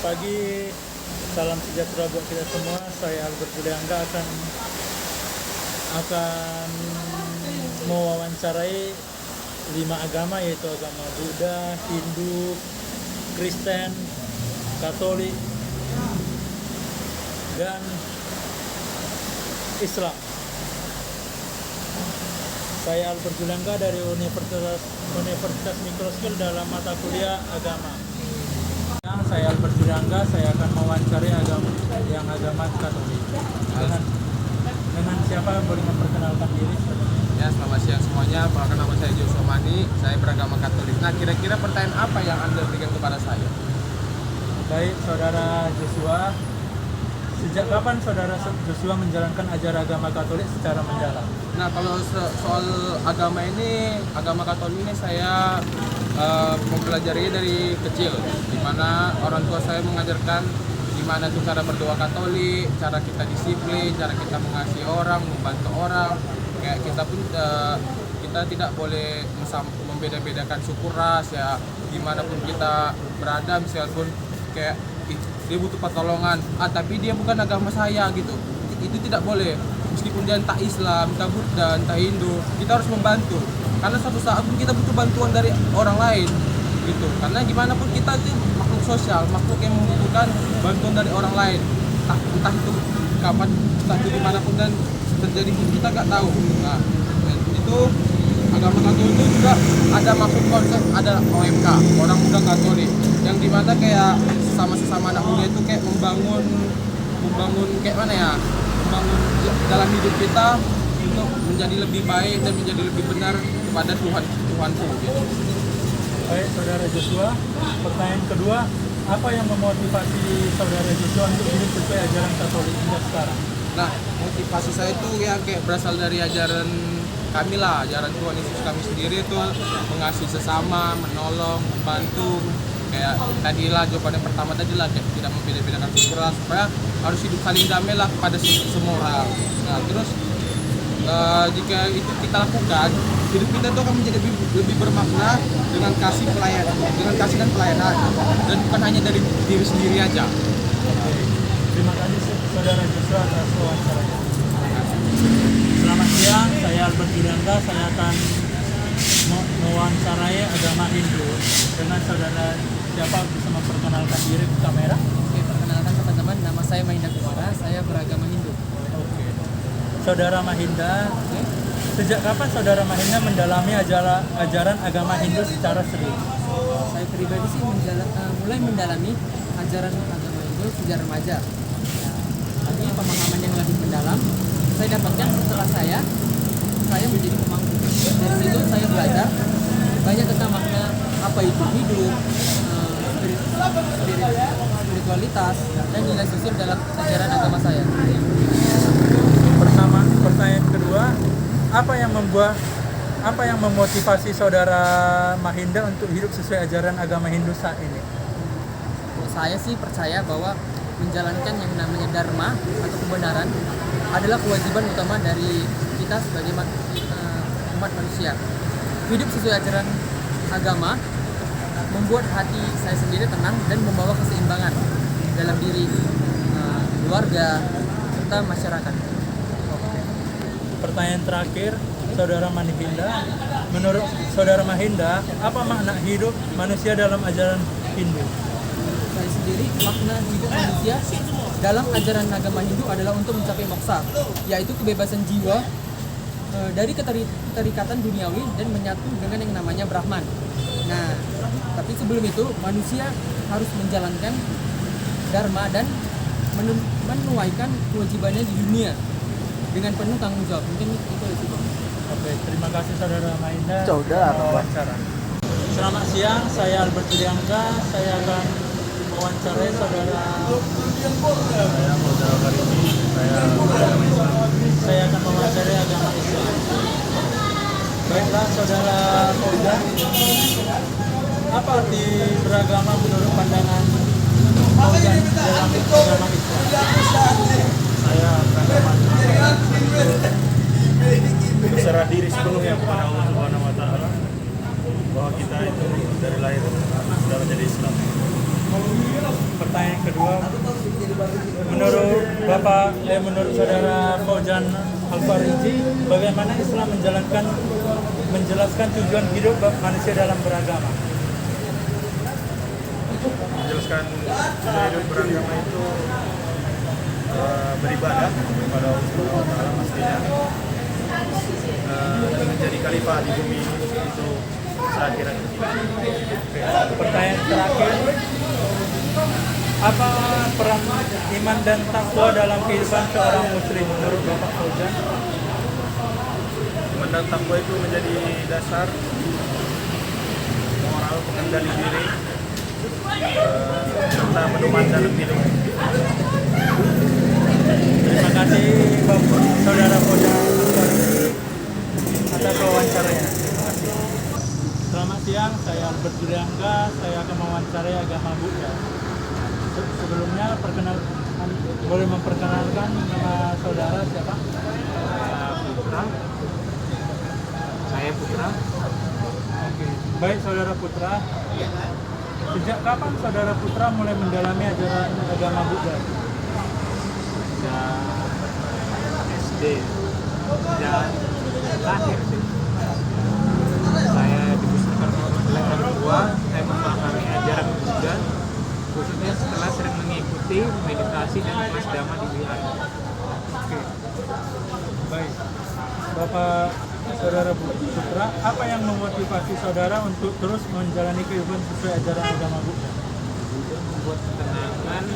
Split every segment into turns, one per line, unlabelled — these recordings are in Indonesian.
pagi, salam sejahtera buat kita semua. Saya Albert Juliangga akan mewawancarai 5 agama, yaitu agama Buddha, Hindu, Kristen, Katolik, dan Islam. Saya Albert Juliangga dari Universitas Mikroskill dalam mata kuliah agama. Saya Albert Juliangga, saya akan mewawancarai agama Katolik. Dengan siapa boleh memperkenalkan diri?
Ya, selamat siang semuanya. Perkenalkan, nama saya Joshua Mani. Saya beragama Katolik. Nah, kira-kira pertanyaan apa yang Anda berikan kepada saya?
Baik, Saudara Joshua. Sejak kapan Saudara Joshua menjalankan ajaran agama Katolik secara mendalam?
Nah, kalau soal agama Katolik ini saya mempelajari dari kecil, di mana orang tua saya mengajarkan gimana tuh cara berdoa Katolik, cara kita disiplin, cara kita mengasihi orang, membantu orang. Kayak kita pun kita tidak boleh membeda-bedakan suku ras ya, gimana pun kita berada, meskipun kayak dia butuh pertolongan, tapi dia bukan agama saya gitu, itu tidak boleh. Meskipun dia entah Islam, entah Buddha, entah Hindu, kita harus membantu, karena suatu saat pun kita butuh bantuan dari orang lain gitu. Karena gimana pun kita itu makhluk sosial, makhluk yang membutuhkan bantuan dari orang lain, entah itu kapan, entah itu dimanapun dan terjadi pun kita nggak tahu. Nah, itu agama Katolik itu juga ada maksud konsep, ada OMK, orang muda Katolik, yang dimana kayak sesama anak muda itu kayak membangun kayak mana ya, membangun dalam hidup kita untuk menjadi lebih baik dan menjadi lebih benar kepada Tuhanku gitu.
Baik, Saudara Joshua. Pertanyaan kedua, apa yang memotivasi Saudara Joshua untuk hidup sesuai ajaran Katolik hingga sekarang?
Nah, motivasi saya itu ya kayak berasal dari ajaran kami lah, ajaran Tuhan Yesus kami sendiri itu mengasihi sesama, menolong, membantu. Kayak tadi lah, jawaban yang pertama tadi lah, kayak tidak membeda-bedakan suku ras, supaya harus hidup saling damai lah kepada semua orang. Nah, terus jika itu kita lakukan, hidup kita itu akan menjadi lebih bermakna dengan kasih dan pelayanan, dan bukan hanya dari diri sendiri aja.
Oke. Terima kasih Saudara Joshua atas wawancaranya. Selamat siang, saya Albert Juliangga. Saya akan mewawancarai agama Hindu. Dengan Saudara siapa bisa memperkenalkan diri ke kamera?
Oke, perkenalkan teman-teman, nama saya Mahinda Kumara, saya beragama Hindu.
Oke. Saudara Mahinda, sejak kapan Saudara Mahinda mendalami ajaran agama Hindu secara serius?
Saya pribadi sih mulai mendalami ajaran agama Hindu sejak remaja. Nah, tapi pemahaman yang lebih mendalam saya dapatkan setelah saya menjadi pemangku. Dari situ saya belajar banyak tentang makna apa itu hidup, spiritualitas, dan nilai sosial dalam ajaran agama saya.
Pertanyaan kedua, apa yang memotivasi Saudara Mahinda untuk hidup sesuai ajaran agama Hindu saat ini?
Saya sih percaya bahwa menjalankan yang namanya dharma atau kebenaran adalah kewajiban utama dari kita sebagai umat manusia. Hidup sesuai ajaran agama membuat hati saya sendiri tenang dan membawa keseimbangan dalam diri, keluarga, serta masyarakat.
Pertanyaan terakhir, Saudara Mahinda. Menurut Saudara Mahinda, apa makna hidup manusia dalam ajaran Hindu?
Saya sendiri, makna hidup manusia dalam ajaran agama Hindu adalah untuk mencapai moksa, yaitu kebebasan jiwa dari keterikatan duniawi dan menyatu dengan yang namanya Brahman. Nah, tapi sebelum itu manusia harus menjalankan dharma dan menunaikan kewajibannya di dunia dengan penuh tanggung jawab. Mungkin itu sih, Bang.
Oke, terima kasih Saudara Mahinda wawancara. Selamat siang, saya Albert Juliangga. Saya akan mewawancarai Saudara. Saya akan mewawancarai agama Islam. Baiklah, Saudara Fauza, apa arti beragama menurut pandangan Fauza dalam agama Islam?
Saya beragama berserah diri sepenuhnya kepada Allah Subhanahu wa Ta'ala, bahwa kita itu dari lahir sudah menjadi Islam.
Pertanyaan kedua, menurut saudara Fauzan Al-Fariji, bagaimana Islam menjelaskan tujuan hidup manusia dalam beragama?
Menjelaskan tujuan hidup beragama itu beribadah kepada Allah Subhanahu wa Ta'ala pastinya, dan menjadi khalifah di bumi itu seakhirat.
Pertanyaan terakhir, apa peran iman dan takwa dalam kehidupan seorang muslim menurut Bapak Fauzan?
Iman dan takwa itu menjadi dasar moral pengendali diri serta pedoman dalam hidup.
Terima kasih Bapak Saudara Fauzan Al-Fariji atas wawancaranya. Terima kasih. Selamat siang, saya Albert Juliangga, saya akan mewawancarai agama Buddha. Sebelumnya boleh memperkenalkan nama saudara siapa?
Saya Putra.
Oke. Baik saudara Putra. Sejak kapan saudara Putra mulai mendalami ajaran agama Buddha?
SD dan lahir sih. Saya dibesarkan oleh orang tua, saya memahami ajaran Buddha khususnya setelah sering mengikuti meditasi dan kelas dhamma di wihara.
Oke. Baik. Bapak saudara Putra, apa yang memotivasi saudara untuk terus menjalani kehidupan sesuai ajaran agama Buddha?
Membuat ketenangan,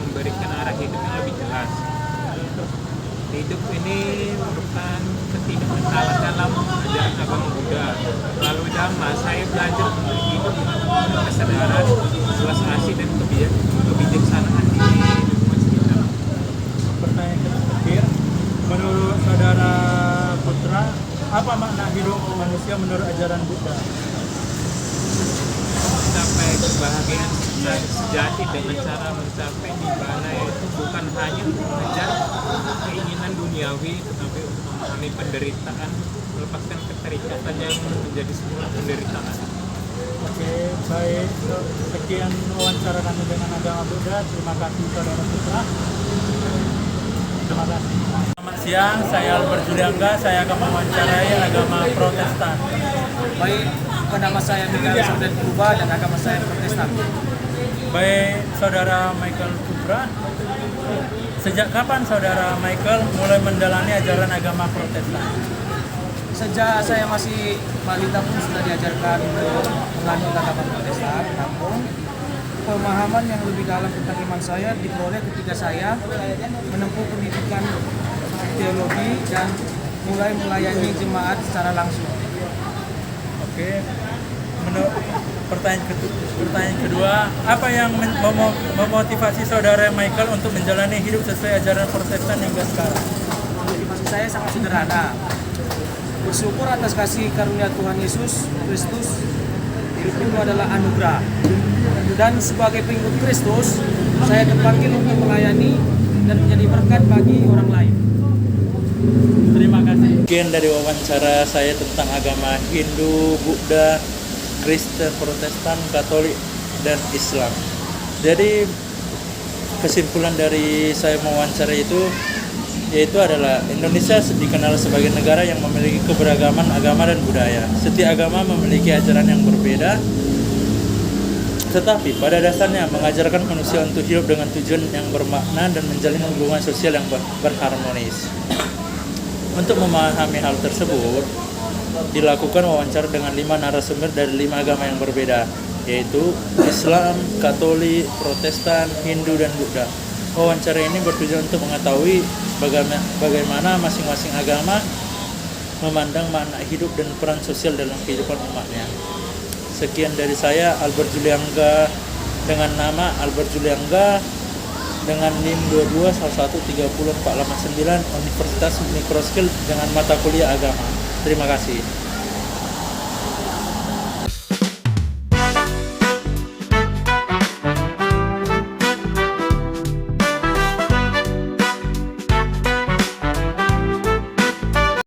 memberikan arah hidup yang lebih jelas. Hidup ini merupakan ketidaknekalan dalam ajaran agama Buddha. Melalui Dhamma, saya belajar untuk hidup dengan kesadaran, belas asih dan kebijaksanaan di lingkungan sekitar.
Pertanyaan terakhir, menurut saudara Putra, apa makna hidup manusia menurut ajaran Buddha?
Mencapai kebahagiaan sejati dengan cara mencapai nibbana, yaitu bukan hanya untuk mengejar keinginan duniawi, tetapi untuk memahami penderitaan, melepaskan keterikatan yang menjadi sebuah penderitaan.
Oke, baik. Sekian wawancara kami dengan agama Buddha. Terima kasih saudara Putra. Terima kasih. Selamat siang, saya Albert Juliangga. Saya akan mewawancarai agama Protestan.
Baik, nama saya Mikael Saudara Kuba dan agama saya Protestan.
Baik, saudara Michael Kubra. Sejak kapan saudara Michael mulai mendalami ajaran agama Protestan?
Sejak saya masih balita pun sudah diajarkan untuk menganut agama Protestan, namun pemahaman yang lebih dalam tentang iman saya diperoleh ketika saya menempuh pendidikan teologi dan mulai melayani jemaat secara langsung.
Oke. Pertanyaan kedua, apa yang memotivasi saudara Michael untuk menjalani hidup sesuai ajaran Protestan hingga sekarang?
Motivasi saya sangat sederhana. Bersyukur atas kasih karunia Tuhan Yesus Kristus. Hidup itu adalah anugerah. Dan sebagai pengikut Kristus, saya dipanggil untuk melayani dan menjadi berkat bagi orang lain.
Terima kasih. Sekian dari wawancara saya tentang agama Hindu, Buddha, Kristen, Protestan, Katolik, dan Islam. Jadi kesimpulan dari saya mewawancara itu yaitu adalah Indonesia dikenal sebagai negara yang memiliki keberagaman agama dan budaya. Setiap agama memiliki ajaran yang berbeda, tetapi pada dasarnya mengajarkan manusia untuk hidup dengan tujuan yang bermakna dan menjalin hubungan sosial yang berharmonis. Untuk memahami hal tersebut, dilakukan wawancara dengan 5 narasumber dari 5 agama yang berbeda, yaitu Islam, Katolik, Protestan, Hindu, dan Buddha. Wawancara ini bertujuan untuk mengetahui bagaimana masing-masing agama memandang makna hidup dan peran sosial dalam kehidupan umatnya. Sekian dari saya, Albert Juliangga, dengan nama Albert Juliangga, dengan NIM 2211304889 Universitas Microskill dengan mata kuliah agama. Terima kasih.